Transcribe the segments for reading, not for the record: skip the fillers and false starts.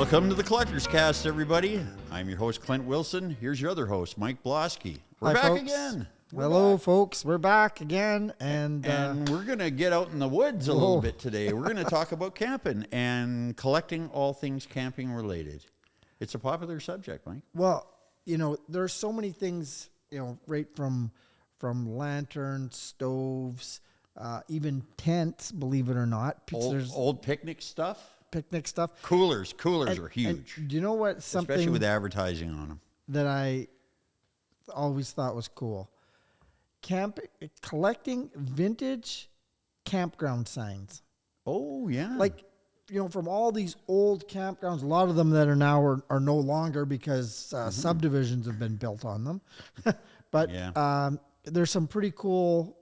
Welcome to the Collectors Cast, everybody. I'm your host, Clint Wilson. Here's your other host, Mike Bloski. We're Hi, back folks. again. Hello, folks. We're back again. And we're going to get out in the woods a little bit today. We're going to talk about camping and collecting all things camping related. It's a popular subject, Mike. well, there's so many things, right from lanterns, stoves, even tents, believe it or not. There's Old picnic stuff. picnic stuff. Coolers are huge. And do you know what? Especially Something with advertising on them. that I always thought was cool. Collecting vintage campground signs. Oh, yeah. Like, from all these old campgrounds, a lot of them that are now are no longer because subdivisions have been built on them. But Yeah. there's some pretty cool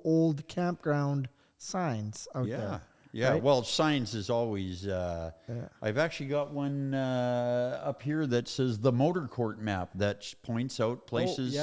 old campground signs out there. Yeah, right? well, signs is always. I've actually got one up here that says the motor court map that points out places.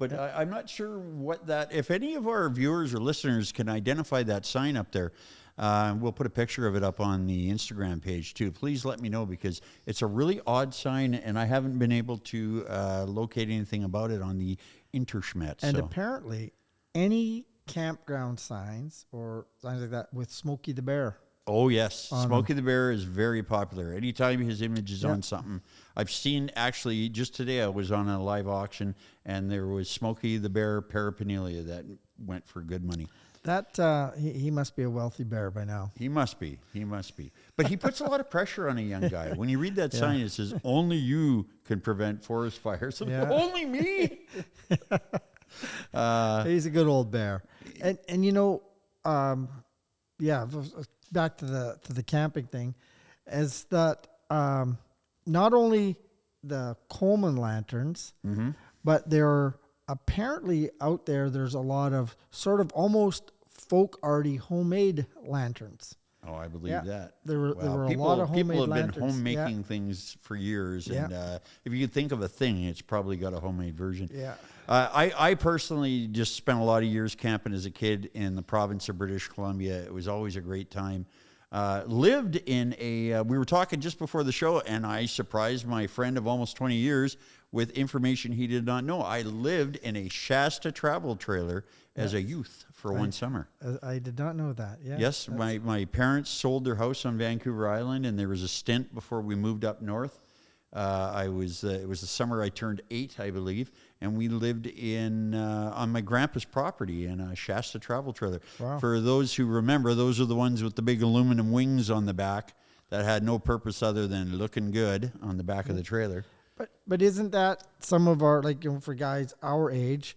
But I'm not sure what that. If any of our viewers or listeners can identify that sign up there, we'll put a picture of it up on the Instagram page too. Please let me know because it's a really odd sign, and I haven't been able to locate anything about it on the Interschmet. And apparently, any campground signs or signs like that with Smokey the Bear. Oh, yes. Smokey the Bear is very popular. Anytime his image is on something. I've seen, actually, just today I was on a live auction, and there was Smokey the Bear paraphernalia that went for good money. That he must be a wealthy bear by now. He must be. But he puts a lot of pressure on a young guy. When you read that sign, it says, only you can prevent forest fires. Only me? He's a good old bear. And back to the camping thing, is that not only the Coleman lanterns, but they're apparently out there. There's a lot of sort of almost folk arty homemade lanterns. Oh, I believe that. There were a lot of homemade people have lanterns. been homemaking things for years, and if you could think of a thing, it's probably got a homemade version. Yeah. I personally just spent a lot of years camping as a kid in the province of British Columbia. It was always a great time. Lived in we were talking just before the show, and I surprised my friend of almost 20 years with information he did not know. I lived in a Shasta travel trailer as a youth for one summer. I did not know that. Yeah. Yes, my parents sold their house on Vancouver Island, and there was a stint before we moved up north. It was the summer I turned 8, I believe, and we lived on my grandpa's property in a Shasta travel trailer. Wow. For those who remember, those are the ones with the big aluminum wings on the back that had no purpose other than looking good on the back of the trailer. But isn't that some of our, for guys our age,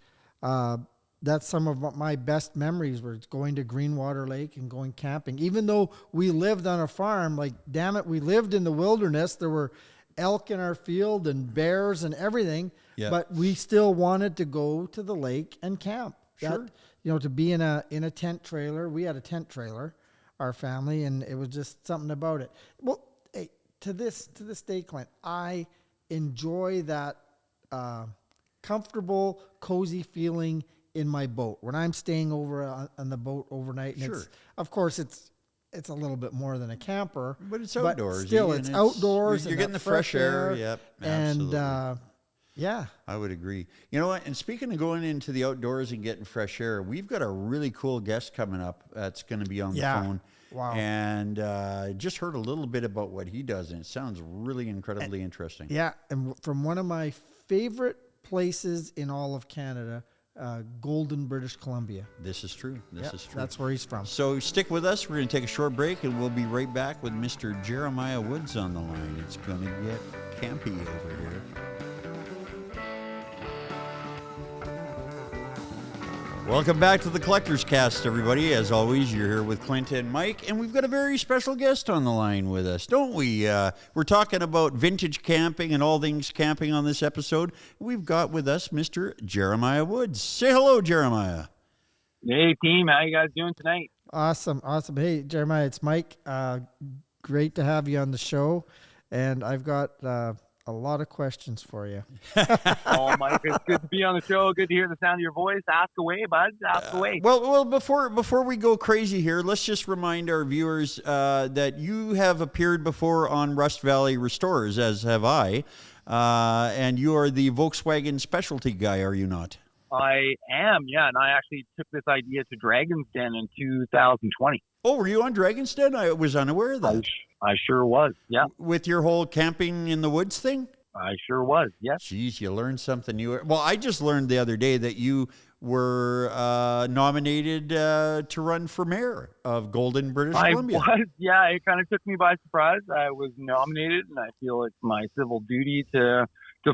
that's some of my best memories were going to Greenwater Lake and going camping. Even though we lived on a farm, damn it, we lived in the wilderness. There were elk in our field and bears and everything, but we still wanted to go to the lake and camp. Sure. To be in a tent trailer. We had a tent trailer, our family, and it was just something about it. Well, hey, to this day, Clint, I enjoy that comfortable, cozy feeling in my boat when I'm staying over on the boat overnight. And it's a little bit more than a camper, but it's outdoors. But still, it's outdoors. You're getting the fresh air. Yep, absolutely. And I would agree. You know what? And speaking of going into the outdoors and getting fresh air, we've got a really cool guest coming up that's going to be on the phone. Wow. And just heard a little bit about what he does, and it sounds really incredibly interesting. Yeah, and from one of my favorite places in all of Canada, Golden, British Columbia. This is true. This is true. That's where he's from. So stick with us. We're going to take a short break, and we'll be right back with Mr. Jeremiah Woods on the line. It's going to get campy over here. Welcome back to the Collectors Cast, everybody. As always, you're here with Clint and Mike, and we've got a very special guest on the line with us, don't we? We're talking about vintage camping and all things camping on this episode. We've got with us Mr. Jeremiah Woods. Say hello, Jeremiah. Hey, team. How you guys doing tonight? Awesome. Hey, Jeremiah, it's Mike. Great to have you on the show. And I've got a lot of questions for you. Oh, Mike, it's good to be on the show. Good to hear the sound of your voice. Ask away, bud. Ask away. Well, before we go crazy here, let's just remind our viewers that you have appeared before on Rust Valley Restorers, as have I, and you are the Volkswagen specialty guy, are you not? I am, yeah, and I actually took this idea to Dragon's Den in 2020. Oh, were you on Dragon's Den? I was unaware of that. I sure was, yeah. With your whole camping in the woods thing? I sure was, yes. Geez, you learned something new. Well, I just learned the other day that you were nominated to run for mayor of Golden, British Columbia. I was, yeah. It kind of took me by surprise. I was nominated, and I feel it's my civil duty to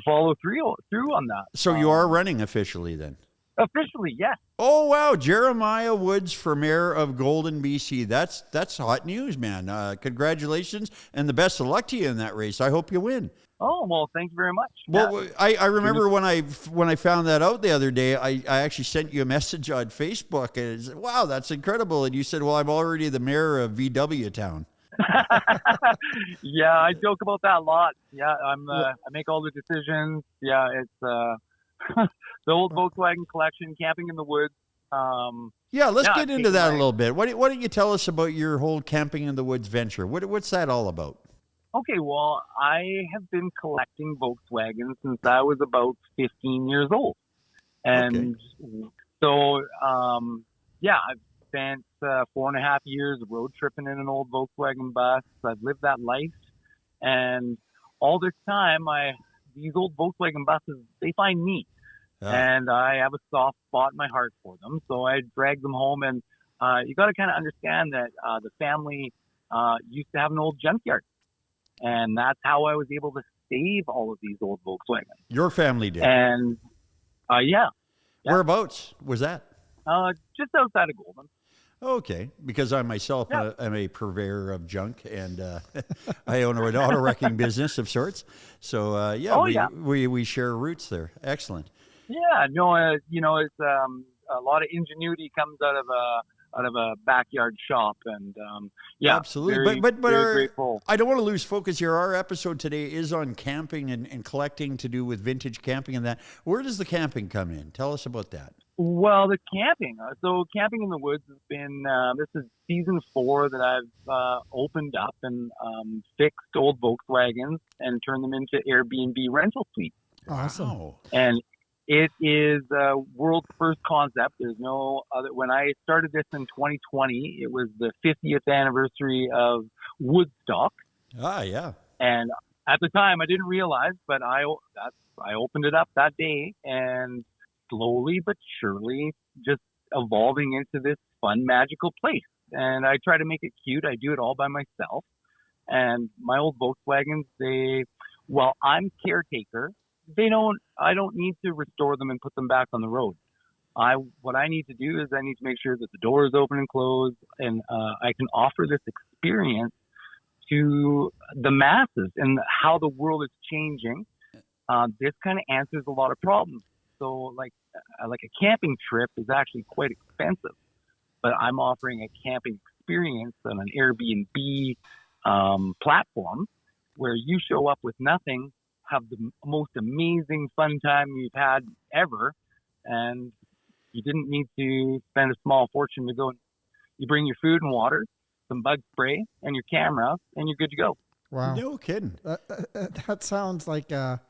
follow through on that. So you are running officially then? Officially, yes. Oh, wow. Jeremiah Woods for mayor of Golden, BC. That's hot news, man. Congratulations, and the best of luck to you in that race. I hope you win. Oh, well, thank you very much. Well, yeah. I remember when I found that out the other day, I actually sent you a message on Facebook, and I said, wow, that's incredible. And you said, well, I'm already the mayor of VW Town. Yeah, I joke about that a lot. Yeah, I make all the decisions. Yeah, it's the old Volkswagen collection, camping in the woods. Yeah, let's get into that a little bit. Why don't you tell us about your whole camping in the woods venture? What's that all about? Okay, well, I have been collecting Volkswagens since I was about 15 years old. And so, yeah, I've spent 4.5 years road tripping in an old Volkswagen bus. I've lived that life. And all this time, these old Volkswagen buses, they find me. And I have a soft spot in my heart for them. So I drag them home. And you got to kind of understand that the family used to have an old junkyard. And that's how I was able to save all of these old Volkswagens. Your family did? And, yeah. Whereabouts was that? Just outside of Golden. Okay, because I myself am a purveyor of junk, and I own an auto wrecking business of sorts. So, we share roots there. Excellent. Yeah, no, it's a lot of ingenuity comes out of a backyard shop, and absolutely. Very grateful. I don't want to lose focus here. Our episode today is on camping and collecting, to do with vintage camping and that. Where does the camping come in? Tell us about that. Well, the camping. So camping in the woods has been, this is season 4 that I've opened up and fixed old Volkswagens and turned them into Airbnb rental suites. Awesome. Wow. And it is a world's first concept. There's no other. When I started this in 2020, it was the 50th anniversary of Woodstock. Ah, yeah. And at the time, I didn't realize, but I opened it up that day, and slowly but surely, just evolving into this fun, magical place. And I try to make it cute. I do it all by myself. And my old Volkswagens, I'm caretaker. I don't need to restore them and put them back on the road. What I need to do is I need to make sure that the doors open and close, and I can offer this experience to the masses and how the world is changing. This kind of answers a lot of problems. So like a camping trip is actually quite expensive, but I'm offering a camping experience on an Airbnb platform where you show up with nothing, have the most amazing fun time you've had ever, and you didn't need to spend a small fortune to go. You bring your food and water, some bug spray, and your camera, and you're good to go. Wow. No kidding. That sounds like a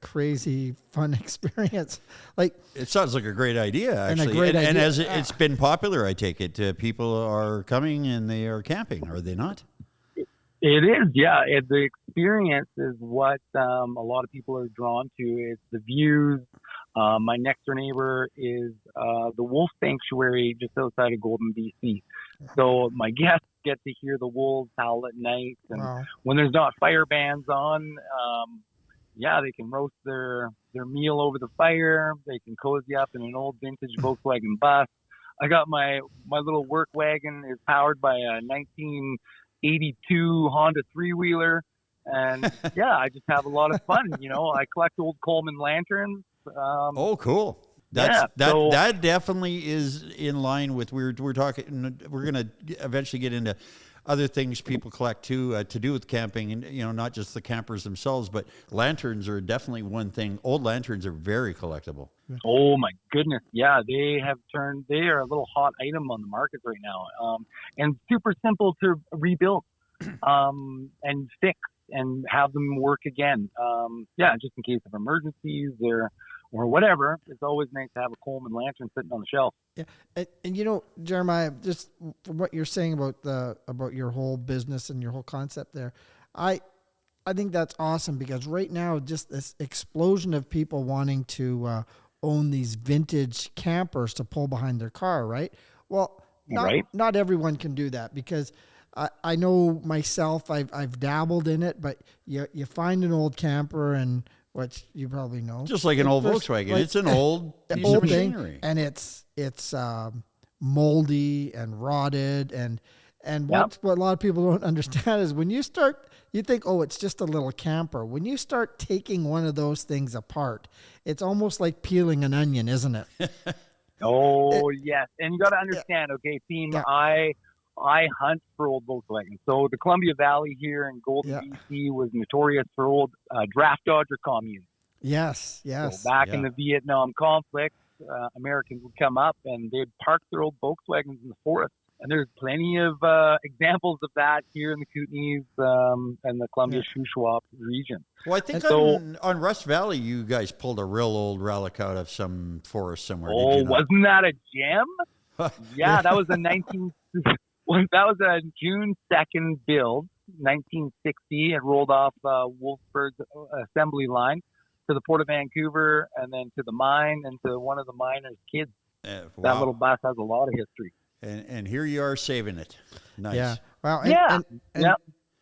crazy fun experience. Like, it sounds like a great idea, actually. And as it's been popular, I take it, people are coming and they are camping, are they not? It is, yeah. The experience is what a lot of people are drawn to. It's the views. My next door neighbor is the wolf sanctuary just outside of Golden, BC. So my guests get to hear the wolves howl at night. And when there's not fire bans on, they can roast their meal over the fire. They can cozy up in an old vintage Volkswagen bus. I got my little work wagon is powered by a 1982 Honda 3-wheeler. And I just have a lot of fun. I collect old Coleman lanterns. Cool. That definitely is in line with we're talking. We're going to eventually get into other things people collect too, to do with camping, and not just the campers themselves, but lanterns are definitely one thing. Old lanterns are very collectible. Oh my goodness. Yeah, they are a little hot item on the market right now. And super simple to rebuild, and fix and have them work again. Just in case of emergencies or whatever. It's always nice to have a Coleman lantern sitting on the shelf. Yeah. And Jeremiah, just from what you're saying about your whole business and your whole concept there, I think that's awesome, because right now, just this explosion of people wanting to own these vintage campers to pull behind their car, right? Well, not everyone can do that, because I know myself, I've dabbled in it, but you find an old camper, and which you probably know, just like an old Volkswagen, it's an old piece of machinery, and it's moldy and rotted, and what a lot of people don't understand is when you think, oh, it's just a little camper. When you start taking one of those things apart, it's almost like peeling an onion, isn't it? Yes. And you got to understand, team, I hunt for old Volkswagens. So the Columbia Valley here in Golden, BC was notorious for old draft dodger communes. Yes. So back in the Vietnam conflict, Americans would come up and they'd park their old Volkswagens in the forest. And there's plenty of examples of that here in the Kootenays and the Columbia Shuswap region. Well, I think on Rust Valley, you guys pulled a real old relic out of some forest somewhere. Oh, wasn't that a gem? Yeah, that was that was a June 2nd build, 1960. It rolled off Wolfsburg's assembly line to the Port of Vancouver, and then to the mine and to one of the miners' kids. That little bus has a lot of history. And here you are saving it. Nice. Yeah. Wow. And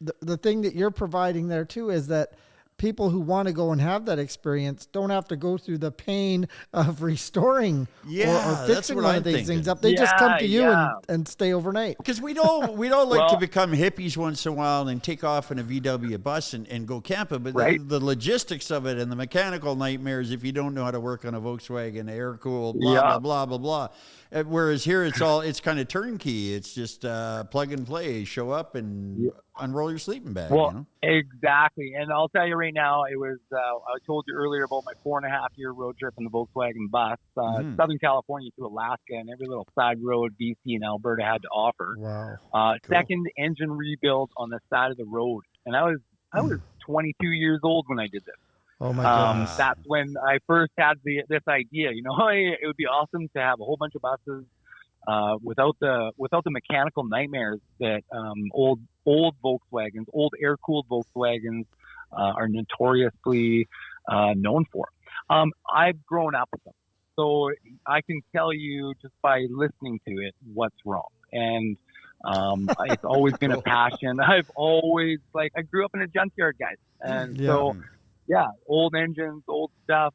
the thing that you're providing there too is that people who want to go and have that experience don't have to go through the pain of restoring or fixing one of these things up. They just come to you and stay overnight. Because we don't like to become hippies once in a while and take off in a VW bus and go camping. But the logistics of it and the mechanical nightmares, if you don't know how to work on a Volkswagen, air cooled, blah, blah, blah, blah. Whereas here it's kind of turnkey. It's just plug and play, show up and unroll your sleeping bag. Well, exactly. And I'll tell you right now, it was, I told you earlier about my 4.5-year road trip in the Volkswagen bus, Southern California to Alaska, and every little side road BC and Alberta had to offer. Wow. Cool. Second engine rebuild on the side of the road. And I was 22 years old when I did this. Oh my goodness. That's when I first had this idea. It would be awesome to have a whole bunch of buses without the mechanical nightmares that old Volkswagens, old air-cooled Volkswagens are notoriously known for. I've grown up with them, so I can tell you just by listening to it what's wrong. And it's always been a passion. I've always I grew up in a junkyard, guys, and so. Yeah, old engines, old stuff.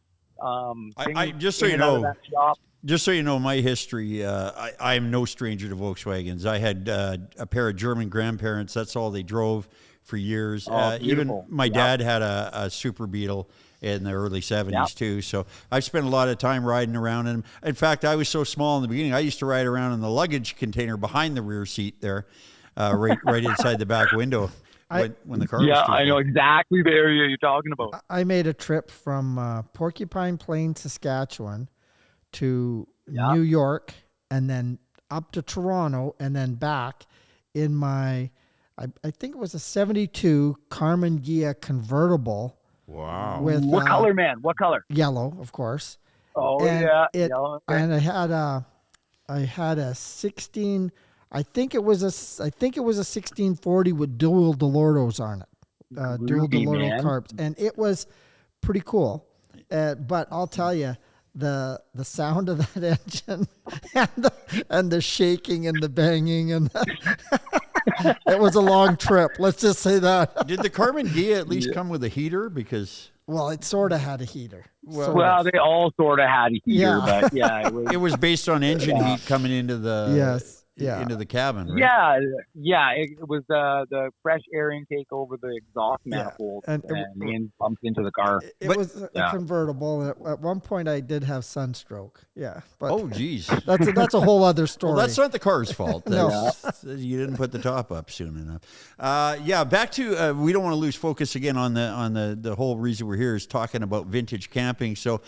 Just so you know, my history, I'm no stranger to Volkswagens. I had a pair of German grandparents. That's all they drove for years. Even my dad had a Super Beetle in the early 70s too. So I've spent a lot of time riding around in them. In fact, I was so small in the beginning, I used to ride around in the luggage container behind the rear seat there, right inside the back window. When the car was I know exactly the area you're talking about. I made a trip from Porcupine Plain, Saskatchewan to New York, and then up to Toronto, and then back in my, I think it was a 72 Carmen Ghia convertible. Wow. With, what color, man? What color? Yellow, of course. Oh, and yellow. And I had a 16... I think it was a 1640 with dual Delortos on it, dual Delorto carbs, and it was pretty cool. But I'll tell you, the sound of that engine and the shaking and the banging and it was a long trip. Let's just say that. Did the Carmen Ghia at least come with a heater? Because it sort of had a heater. Well, they all sort of had a heater, but it was based on engine heat coming into the. Yes. into the cabin, right? Yeah. It was the fresh air intake over the exhaust manifold, And and then pumped into the car. It was a convertible, and at one point I did have sunstroke. Yeah, but Oh, geez. that's a whole other story. Well, that's not the car's fault. No. You didn't put the top up soon enough. Back to we don't want to lose focus again on the whole reason we're here is talking about vintage camping. So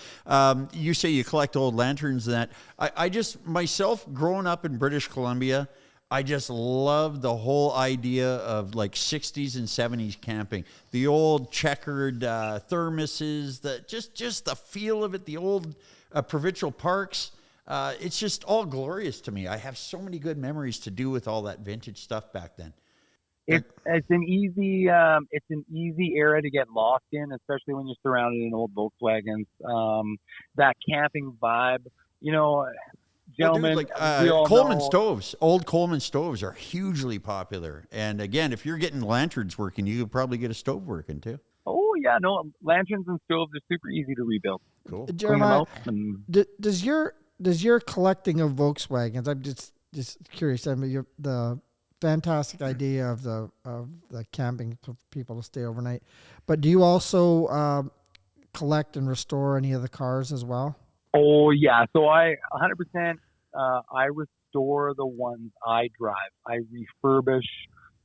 you say you collect old lanterns. And that I just myself growing up in British Columbia, I just love the whole idea of like 60s and 70s camping. The old checkered thermoses, just the feel of it, the old provincial parks. It's just all glorious to me. I have so many good memories to do with all that vintage stuff back then. It's an easy era to get lost in, especially when you're surrounded in old Volkswagens. That camping vibe, gentlemen. Coleman stoves, old Coleman stoves are hugely popular. And again, if you're getting lanterns working, you could probably get a stove working too. Oh yeah, no, lanterns and stoves are super easy to rebuild. Cool. Jeremiah, does your collecting of Volkswagens? I'm just curious. I mean, the fantastic idea of the camping for people to stay overnight, but do you also collect and restore any of the cars as well? Oh yeah, so I 100%. I restore the ones I drive. I refurbish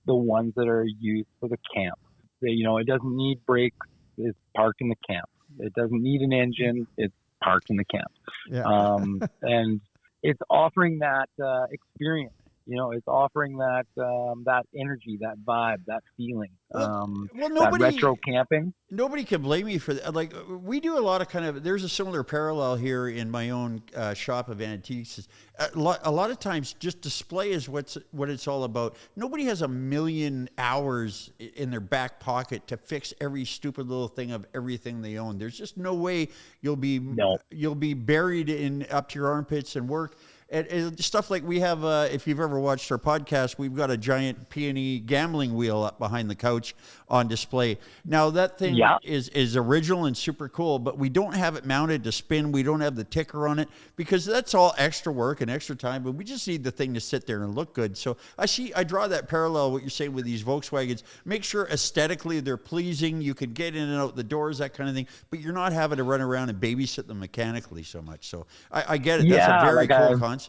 the ones that are used for the camp. It doesn't need brakes. It's parked in the camp. It doesn't need an engine. It's parked in the camp. Yeah. And it's offering that experience. It's offering that that energy, that vibe, that feeling. That retro camping. Nobody can blame me for that. Like we do a lot of there's a similar parallel here in my own shop of antiques. A lot of times just display is what it's all about. Nobody has 1 million hours in their back pocket to fix every stupid little thing of everything they own. There's just no way you'll be buried in up to your armpits and work. And stuff like we have, if you've ever watched our podcast, we've got a giant P&E gambling wheel up behind the couch on display. Now, that thing is original and super cool, but we don't have it mounted to spin. We don't have the ticker on it because that's all extra work and extra time, but we just need the thing to sit there and look good. So I draw that parallel, what you're saying with these Volkswagens. Make sure aesthetically they're pleasing. You can get in and out the doors, that kind of thing, but you're not having to run around and babysit them mechanically so much. So I get it. That's a very cool concept.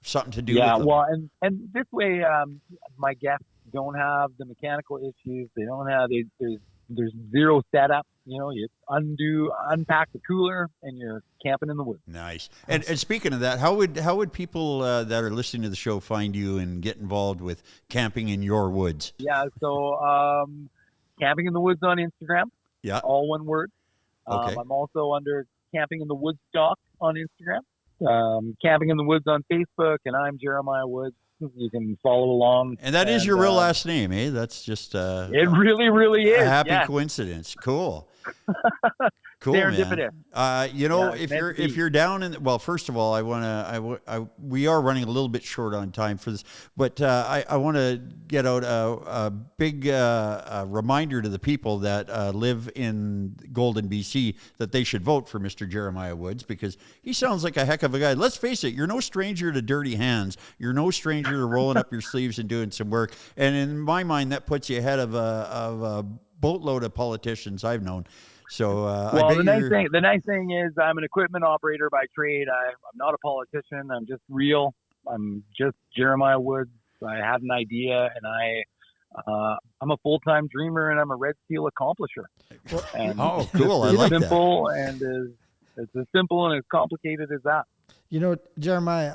Something to do with them. Yeah, well, and this way, my guests don't have the mechanical issues. They don't have there's zero setup. You unpack the cooler and you're camping in the woods. Nice. And speaking of that, how would people that are listening to the show find you and get involved with camping in your woods? Yeah, so camping in the woods on Instagram. Yeah, all one word. Okay. I'm also under Camping in the Woodstock on Instagram. Camping in the Woods on Facebook, and I'm Jeremiah Woods. You can follow along. And that is your real last name, eh? That's just it really, really is. A happy coincidence. Cool. Cool, serendipitous. Man. If you're down in first of all, we are running a little bit short on time for this, but I want to get out a big reminder to the people that live in Golden, BC, that they should vote for Mr. Jeremiah Woods because he sounds like a heck of a guy. Let's face it, you're no stranger to dirty hands. You're no stranger to rolling up your sleeves and doing some work. And in my mind, that puts you ahead of a boatload of politicians I've known. So, the nice thing is I'm an equipment operator by trade. I'm not a politician. I'm just real. I'm just Jeremiah Woods. I had an idea, and I'm a full-time dreamer, and I'm a Red Seal accomplisher. And cool! I like that. It's as simple and as complicated as that. Jeremiah,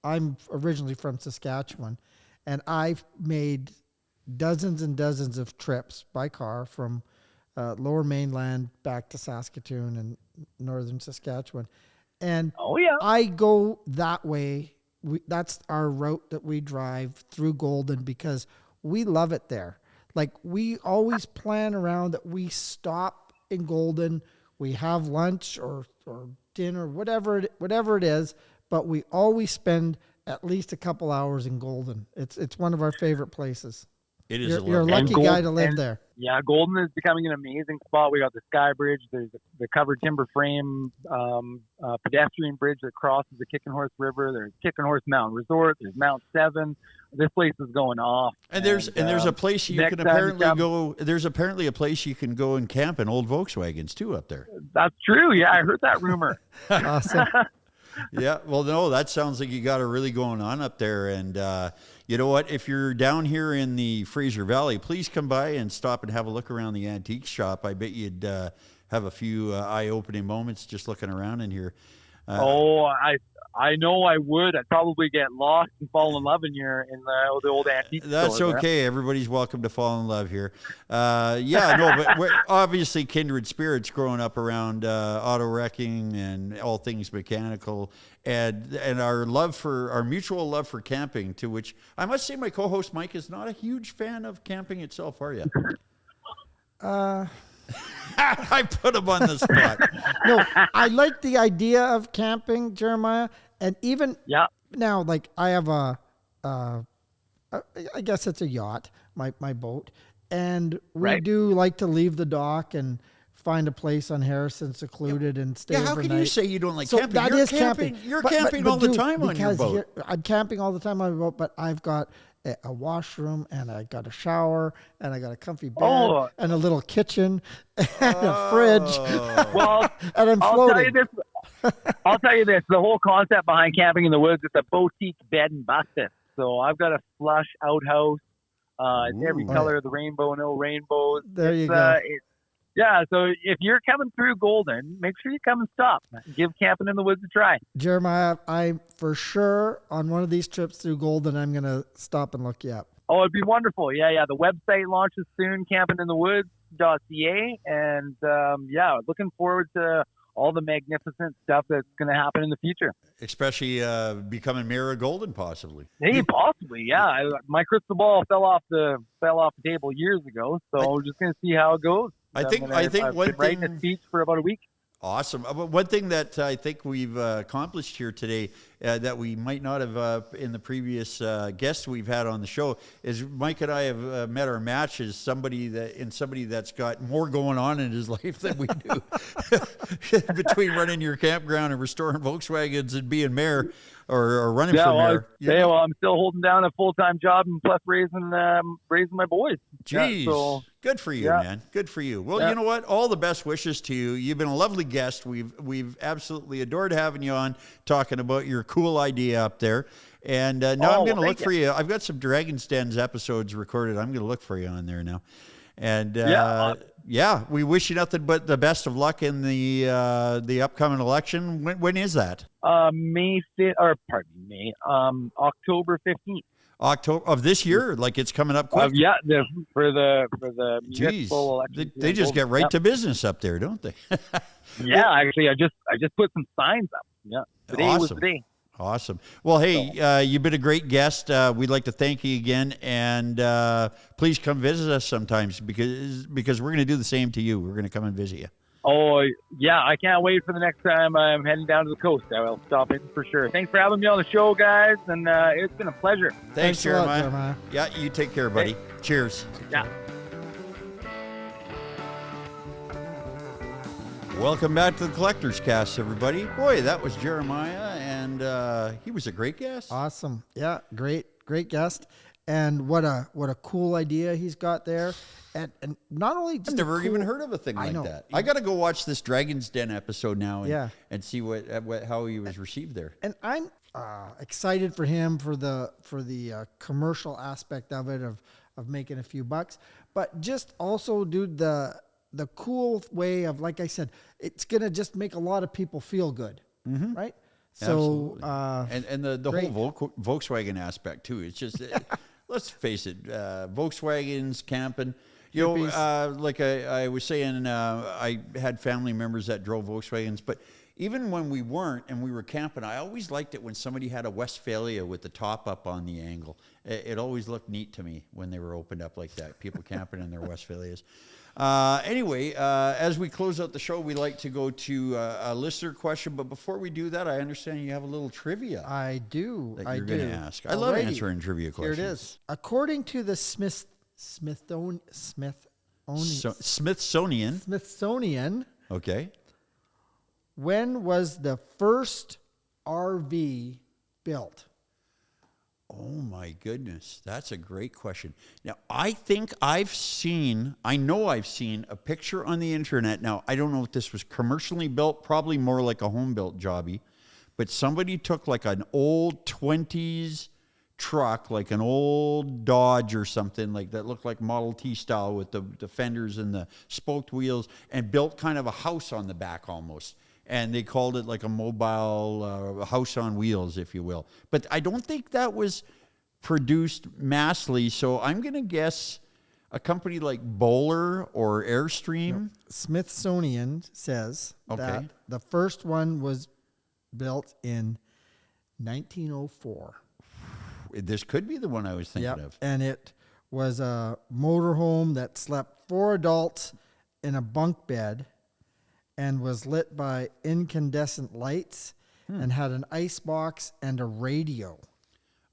I'm originally from Saskatchewan, and I've made dozens and dozens of trips by car from Lower Mainland back to Saskatoon and northern Saskatchewan. And I go that way. That's our route that we drive through Golden because we love it there. Like we always plan around that we stop in Golden, we have lunch or dinner, whatever it is, but we always spend at least a couple hours in Golden. It's one of our favorite places. It is You're a lucky guy to live there. Yeah, Golden is becoming an amazing spot. We got the Sky Bridge. There's the covered timber frame pedestrian bridge that crosses the Kicking Horse River. There's Kicking Horse Mountain Resort. There's Mount 7. This place is going off. And there's a place you can apparently go. There's apparently a place you can go and camp in old Volkswagens too up there. That's true. Yeah, I heard that rumor. Awesome. Yeah, well, no, that sounds like you got it really going on up there. And you know what? If you're down here in the Fraser Valley, please come by and stop and have a look around the antique shop. I bet you'd have a few eye-opening moments just looking around in here. I know I would. I'd probably get lost and fall in love in the old antique That's store okay. there. Everybody's welcome to fall in love here. But we're obviously kindred spirits growing up around auto wrecking and all things mechanical, and our mutual love for camping, to which I must say my co-host Mike is not a huge fan of camping itself, are you? I put him on the spot. No, I like the idea of camping, Jeremiah, and even now, like I have I guess it's a yacht, my boat, and we do like to leave the dock and find a place on Harrison secluded and stay overnight. How can you say you don't like so camping? That You're is camping. You're camping all the time on your boat. I'm camping all the time on my boat, but I've got a washroom, and I got a shower, and I got a comfy bed, and a little kitchen, and a fridge. Well, and I'm floating. I'll tell you this. The whole concept behind camping in the woods is a boutique bed and breakfast. So I've got a flush outhouse. It's every color of the rainbow, no rainbows. There you go. Yeah, so if you're coming through Golden, make sure you come and stop. Give camping in the woods a try. Jeremiah, I for sure on one of these trips through Golden, I'm going to stop and look you up. Oh, it'd be wonderful. Yeah. The website launches soon, campinginthewoods.ca. And looking forward to all the magnificent stuff that's going to happen in the future. Especially becoming mayor of Golden, possibly. Hey, possibly, yeah. My crystal ball fell off the table years ago, so we're just going to see how it goes. I think one thing, writing a speech for about a week. Awesome. One thing that I think we've accomplished here today that we might not have in the previous guests we've had on the show is Mike and I have met our match as somebody that's got more going on in his life than we do. Between running your campground and restoring Volkswagens and being mayor or running for mayor. I'm still holding down a full-time job and plus raising my boys. Jeez. Good for you, man. Good for you. Well, you know what? All the best wishes to you. You've been a lovely guest. We've absolutely adored having you on, talking about your cool idea up there. And now I'm going to look for you. I've got some Dragon's Dens episodes recorded. I'm going to look for you on there now. And we wish you nothing but the best of luck in the upcoming election. When is that? October 15th. October of this year, like it's coming up quick. For the municipal election. They just get right to business up there, don't they? Actually, I just put some signs up. Yeah, today was the day. Awesome. Well, hey, you've been a great guest. We'd like to thank you again, and please come visit us sometimes because we're going to do the same to you. We're going to come and visit you. Oh, yeah, I can't wait for the next time I'm heading down to the coast. I will stop in for sure. Thanks for having me on the show, guys, and it's been a pleasure. Thanks, Jeremiah. Yeah, you take care, buddy. Hey. Cheers. Yeah. Welcome back to the Collector's Cast, everybody. Boy, that was Jeremiah, and he was a great guest. Awesome. Yeah, great guest. And what a cool idea he's got there. And not only just I've never even heard of a thing like that. I got to go watch this Dragon's Den episode now and see how he was received there. And I'm excited for him for the commercial aspect of it of making a few bucks, but just also, dude, the cool way of, like I said, it's gonna just make a lot of people feel good, right? So and the whole Volkswagen aspect too. It's just let's face it, Volkswagens, camping. You know, like I was saying, I had family members that drove Volkswagens, but even when we weren't and we were camping, I always liked it when somebody had a Westphalia with the top up on the angle. It always looked neat to me when they were opened up like that, people camping in their Westphalias. Anyway, as we close out the show, we like to go to a listener question. But before we do that, I understand you have a little trivia. I do. That you're going to ask. I love answering trivia questions. Here it is. According to the Smithsonian. Okay. When was the first RV built? Oh my goodness, that's a great question. Now, I know I've seen a picture on the internet. Now, I don't know if this was commercially built, probably more like a home built jobby, but somebody took like an old 20s truck, like an old Dodge or something like that, looked like Model T style with the fenders and the spoked wheels, and built kind of a house on the back almost. And they called it like a mobile house on wheels, if you will. But I don't think that was produced massively. So I'm going to guess a company like Bowler or Airstream. No. Smithsonian says that the first one was built in 1904. This could be the one I was thinking of. And it was a motorhome that slept 4 adults in a bunk bed and was lit by incandescent lights and had an ice box and a radio.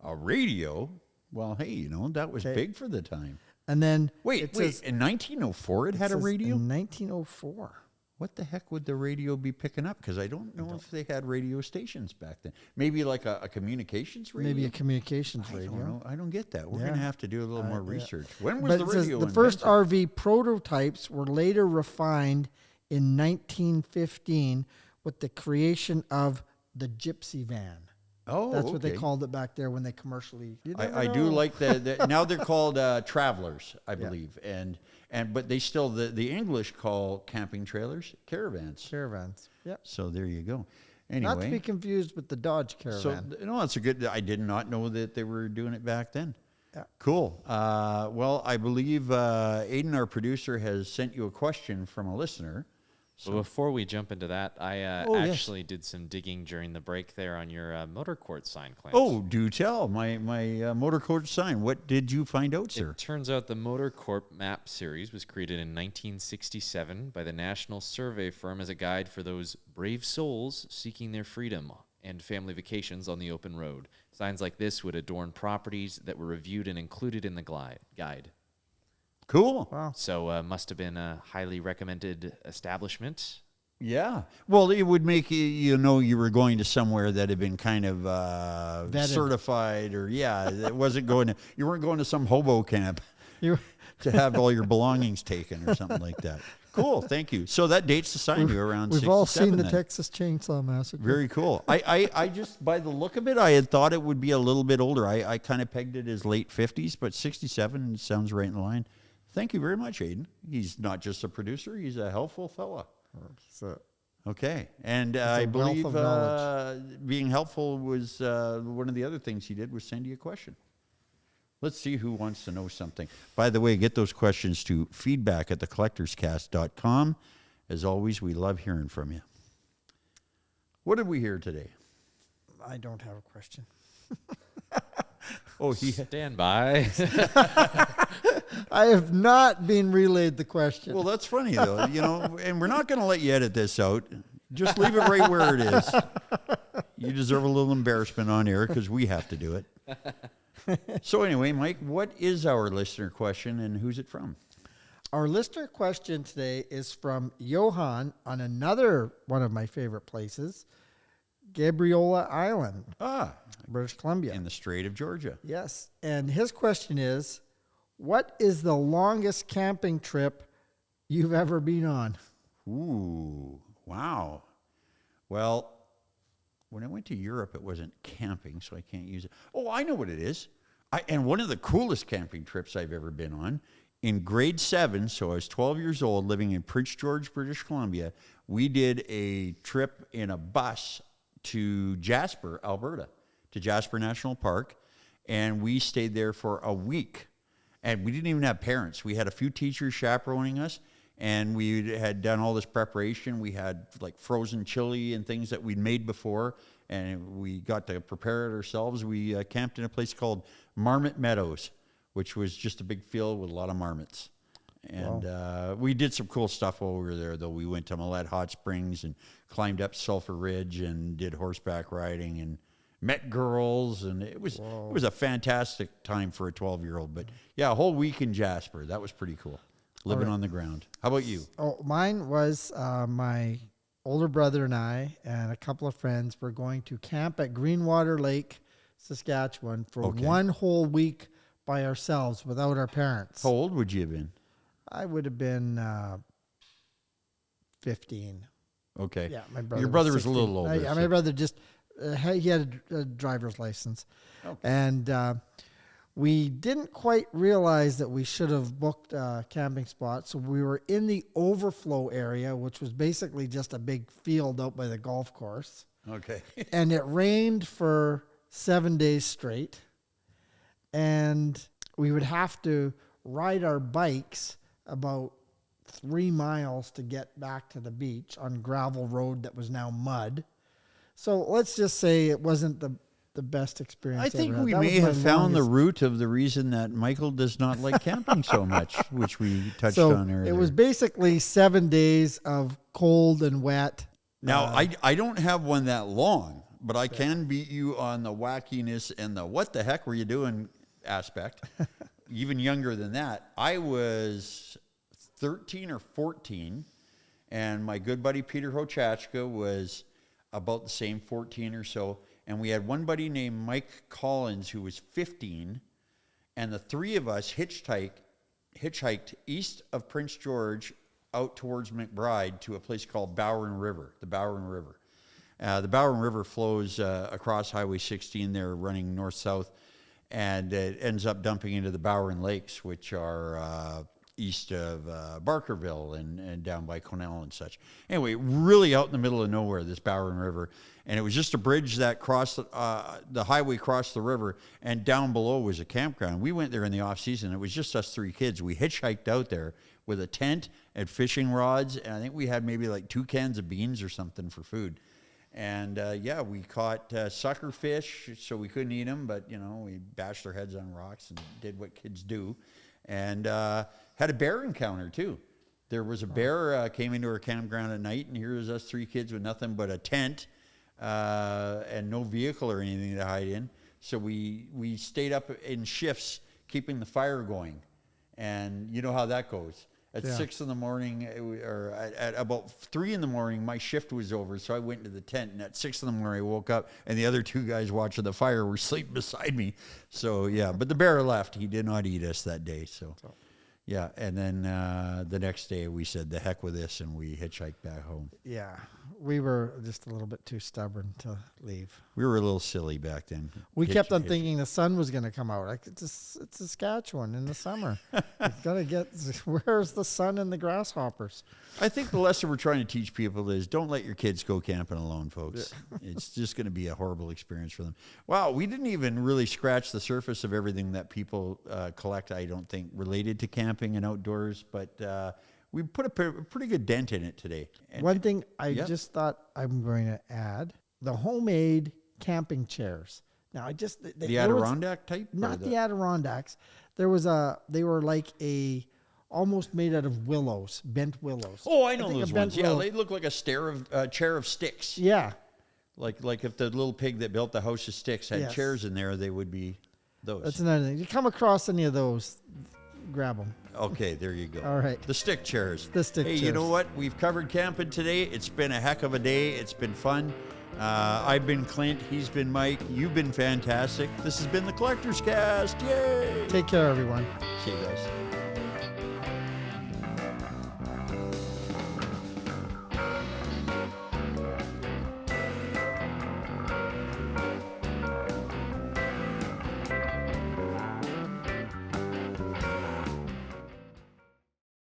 A radio? Well, hey, that was big for the time. And then wait, in 1904 it had a radio? In 1904. What the heck would the radio be picking up? Because I don't know if they had radio stations back then. Maybe like a communications radio? Maybe a communications radio. I don't get that. We're going to have to do a little more research. When was the radio invented? The first RV prototypes were later refined in 1915 with the creation of the gypsy van. Oh, that's what they called it back there when they commercially. I do like the now they're called travelers, I believe, but they still the English call camping trailers caravans. Caravans. Yep. So there you go. Anyway, not to be confused with the Dodge Caravan. So no, that's a good. I did not know that they were doing it back then. Yeah. Cool. Well, I believe Aiden, our producer, has sent you a question from a listener. So before we jump into that, I actually did some digging during the break there on your motor court sign, Clint. Oh, do tell. My motor court sign. What did you find out, sir? It turns out the Motor Corp Map series was created in 1967 by the National Survey firm as a guide for those brave souls seeking their freedom and family vacations on the open road. Signs like this would adorn properties that were reviewed and included in the guide. Cool. Wow. So must have been a highly recommended establishment. Yeah. Well, it would make you know you were going to somewhere that had been kind of certified, or it wasn't you weren't going to some hobo camp to have all your belongings taken or something like that. Cool. Thank you. So that dates the sign you around. We've all seen the Texas Chainsaw Massacre. Very cool. I just, by the look of it, I had thought it would be a little bit older. I kind of pegged it as late 50s, but 67 sounds right in line. Thank you very much, Aiden. He's not just a producer, he's a helpful fella. Okay. And I believe being helpful was one of the other things he did was send you a question. Let's see who wants to know something. By the way, get those questions to feedback@thecollectorscast.com. As always, we love hearing from you. What did we hear today? I don't have a question. Stand by. I have not been relayed the question. Well, that's funny, though, and we're not going to let you edit this out. Just leave it right where it is. You deserve a little embarrassment on air because we have to do it. So anyway, Mike, what is our listener question and who's it from? Our listener question today is from Johan on another one of my favorite places, Gabriola Island, British Columbia. In the Strait of Georgia. Yes. And his question is, what is the longest camping trip you've ever been on? Ooh, wow. Well, when I went to Europe, it wasn't camping, so I can't use it. Oh, I know what it is. And one of the coolest camping trips I've ever been on, in grade 7, so I was 12 years old, living in Prince George, British Columbia, we did a trip in a bus to Jasper, Alberta, to Jasper National Park, and we stayed there for a week. And we didn't even have parents. We had a few teachers chaperoning us, and we had done all this preparation. We had like frozen chili and things that we'd made before, and we got to prepare it ourselves. We camped in a place called Marmot Meadows, which was just a big field with a lot of marmots. And we did some cool stuff while we were there, though. We went to Millette Hot Springs and climbed up Sulphur Ridge and did horseback riding, and met girls, and it was a fantastic time for a 12-year-old. But yeah, a whole week in Jasper. That was pretty cool. Living on the ground. How about you? Oh, mine was my older brother and I and a couple of friends were going to camp at Greenwater Lake, Saskatchewan for one whole week by ourselves without our parents. How old would you have been? I would have been 15. Okay. Yeah, my brother. Your brother was a 16. little older. Yeah, my brother just he had a driver's license, and we didn't quite realize that we should have booked a camping spot. So we were in the overflow area, which was basically just a big field out by the golf course. Okay. And it rained for 7 days straight, and we would have to ride our bikes about 3 miles to get back to the beach on gravel road that was now mud. So let's just say it wasn't the best experience. I think ever. we That may was my have found the longest- root of the reason that Michael does not like camping so much, which we touched on earlier. It was basically 7 days of cold and wet. Now, I don't have one that long, but I can beat you on the wackiness and the what the heck were you doing aspect. Even younger than that. I was 13 or 14, and my good buddy Peter Hochachka was about the same, 14 or so. And we had one buddy named Mike Collins who was 15, and the three of us hitchhiked east of Prince George out towards McBride to a place called Bowron River, the Bowron River. The Bowron River flows across Highway 16 there, running north-south, and it ends up dumping into the Bowron Lakes, which are east of Barkerville and down by Cornell and such. Anyway, really out in the middle of nowhere, this Bowron River. And it was just a bridge that crossed the highway, crossed the river, and down below was a campground. We went there in the off season. It was just us three kids. We hitchhiked out there with a tent and fishing rods, and I think we had maybe like 2 cans of beans or something for food. And yeah, we caught sucker fish, so we couldn't eat them, but you know, we bashed our heads on rocks and did what kids do. And had a bear encounter too. There was a bear came into our campground at night, and here's us three kids with nothing but a tent and no vehicle or anything to hide in. So we stayed up in shifts, keeping the fire going, and you know how that goes. At 6 in the morning, or at about 3 in the morning, my shift was over, so I went into the tent, and at 6 in the morning, I woke up, and the other 2 guys watching the fire were sleeping beside me. So, yeah, but the bear left. He did not eat us that day, so. Yeah, and then the next day, we said, the heck with this, and we hitchhiked back home. Yeah, we were just a little bit too stubborn to leave. We were a little silly back then. We kept on thinking the sun was going to come out. Like, it's Saskatchewan in the summer. It's got to get, where's the sun and the grasshoppers? I think the lesson we're trying to teach people is don't let your kids go camping alone, folks. Yeah. It's just going to be a horrible experience for them. Wow, we didn't even really scratch the surface of everything that people collect, I don't think, related to camping and outdoors, but we put a pretty good dent in it today. And one thing I just thought I'm going to add, the homemade camping chairs. Now, I just... The Adirondack type? Not the Adirondacks. They were like almost made out of willows, bent willows. Oh, I know those ones. Yeah, they look like a chair of sticks. Yeah. Like if the little pig that built the house of sticks had chairs in there, they would be those. That's another thing. You come across any of those, grab them. Okay, there you go. All right. The stick chairs. The stick chairs. Hey, you know what? We've covered camping today. It's been a heck of a day. It's been fun. I've been Clint. He's been Mike. You've been fantastic. This has been the Collector's Cast. Yay! Take care, everyone. See you guys.